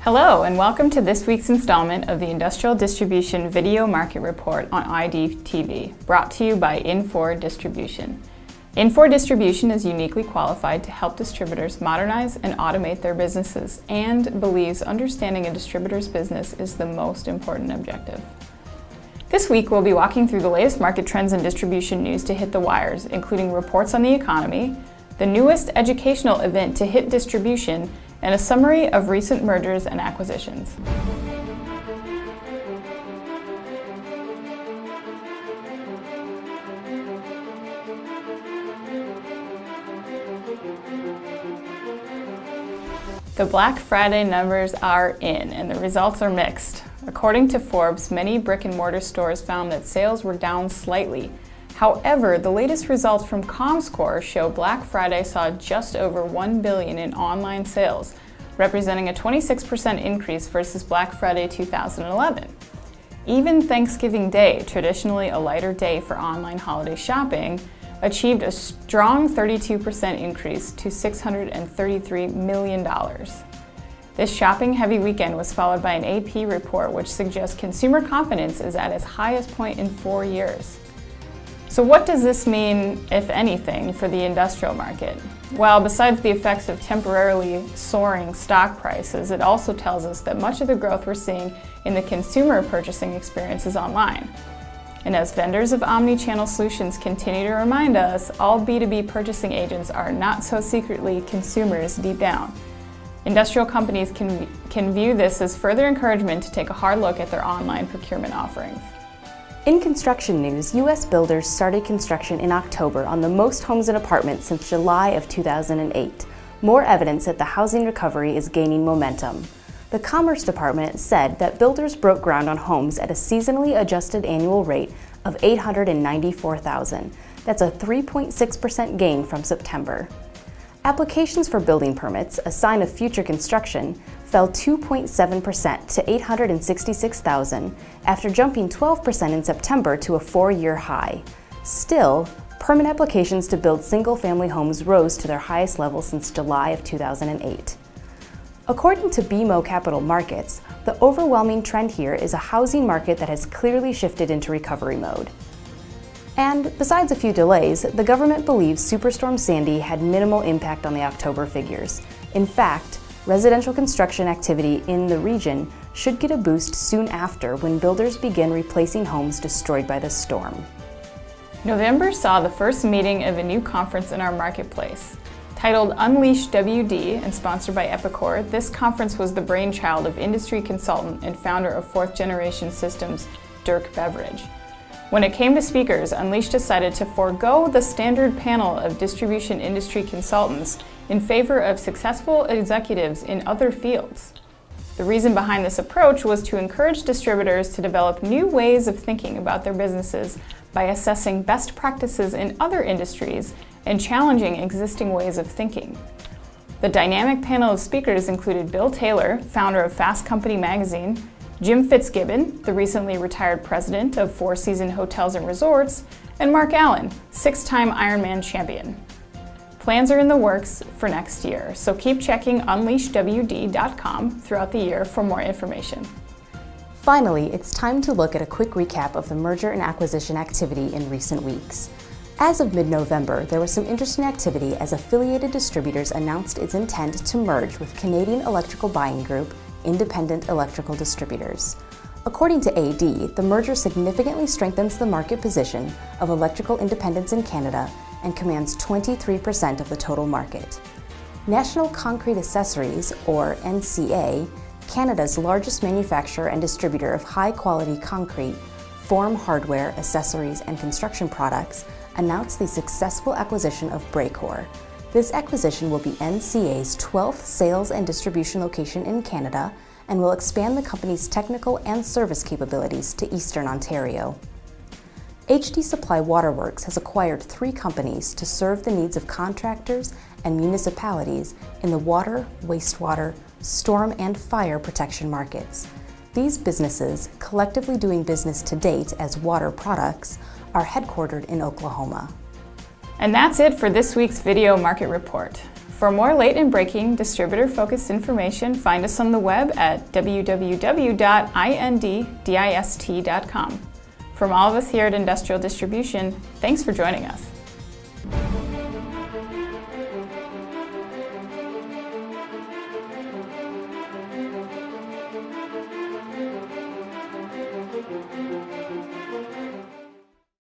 Hello and welcome to this week's installment of the Industrial Distribution Video Market Report on IDtv, brought to you by Infor Distribution. Infor Distribution is uniquely qualified to help distributors modernize and automate their businesses and believes understanding a distributor's business is the most important objective. This week we'll be walking through the latest market trends and distribution news to hit the wires, including reports on the economy, the newest educational event to hit distribution, and a summary of recent mergers and acquisitions. The Black Friday numbers are in, and the results are mixed. According to Forbes, many brick-and-mortar stores found that sales were down slightly. However, the latest results from Comscore show Black Friday saw just over $1 billion in online sales, representing a 26% increase versus Black Friday 2011. Even Thanksgiving Day, traditionally a lighter day for online holiday shopping, achieved a strong 32% increase to $633 million. This shopping-heavy weekend was followed by an AP report which suggests consumer confidence is at its highest point in 4 years. So what does this mean, if anything, for the industrial market? Well, besides the effects of temporarily soaring stock prices, it also tells us that much of the growth we're seeing in the consumer purchasing experience is online. And as vendors of omni-channel solutions continue to remind us, all B2B purchasing agents are not so secretly consumers deep down. Industrial companies can view this as further encouragement to take a hard look at their online procurement offerings. In construction news, U.S. builders started construction in October on the most homes and apartments since July of 2008. More evidence that the housing recovery is gaining momentum. The Commerce Department said that builders broke ground on homes at a seasonally adjusted annual rate of 894,000. That's a 3.6% gain from September. Applications for building permits, a sign of future construction, fell 2.7% to 866,000 after jumping 12% in September to a 4-year high. Still, permit applications to build single-family homes rose to their highest level since July of 2008. According to BMO Capital Markets, the overwhelming trend here is a housing market that has clearly shifted into recovery mode. And besides a few delays, the government believes Superstorm Sandy had minimal impact on the October figures. In fact, residential construction activity in the region should get a boost soon after when builders begin replacing homes destroyed by the storm. November saw the first meeting of a new conference in our marketplace. Titled Unleash WD and sponsored by Epicor, this conference was the brainchild of industry consultant and founder of Fourth Generation Systems, Dirk Beveridge. When it came to speakers, Unleash decided to forego the standard panel of distribution industry consultants in favor of successful executives in other fields. The reason behind this approach was to encourage distributors to develop new ways of thinking about their businesses by assessing best practices in other industries and challenging existing ways of thinking. The dynamic panel of speakers included Bill Taylor, founder of Fast Company magazine, Jim Fitzgibbon, the recently retired president of Four Seasons Hotels and Resorts, and Mark Allen, 6-time Ironman champion. Plans are in the works for next year, so keep checking unleashwd.com throughout the year for more information. Finally, it's time to look at a quick recap of the merger and acquisition activity in recent weeks. As of mid-November, there was some interesting activity as Affiliated Distributors announced its intent to merge with Canadian Electrical Buying Group, Independent Electrical Distributors. According to AD, the merger significantly strengthens the market position of electrical independents in Canada and commands 23% of the total market. National Concrete Accessories, or NCA, Canada's largest manufacturer and distributor of high-quality concrete, form hardware, accessories, and construction products, announced the successful acquisition of Braycor. This acquisition will be NCA's 12th sales and distribution location in Canada and will expand the company's technical and service capabilities to Eastern Ontario. HD Supply Waterworks has acquired 3 companies to serve the needs of contractors and municipalities in the water, wastewater, storm, and fire protection markets. These businesses, collectively doing business to date as Water Products, are headquartered in Oklahoma. And that's it for this week's Video Market Report. For more late and breaking distributor-focused information, find us on the web at www.inddist.com. From all of us here at Industrial Distribution, thanks for joining us.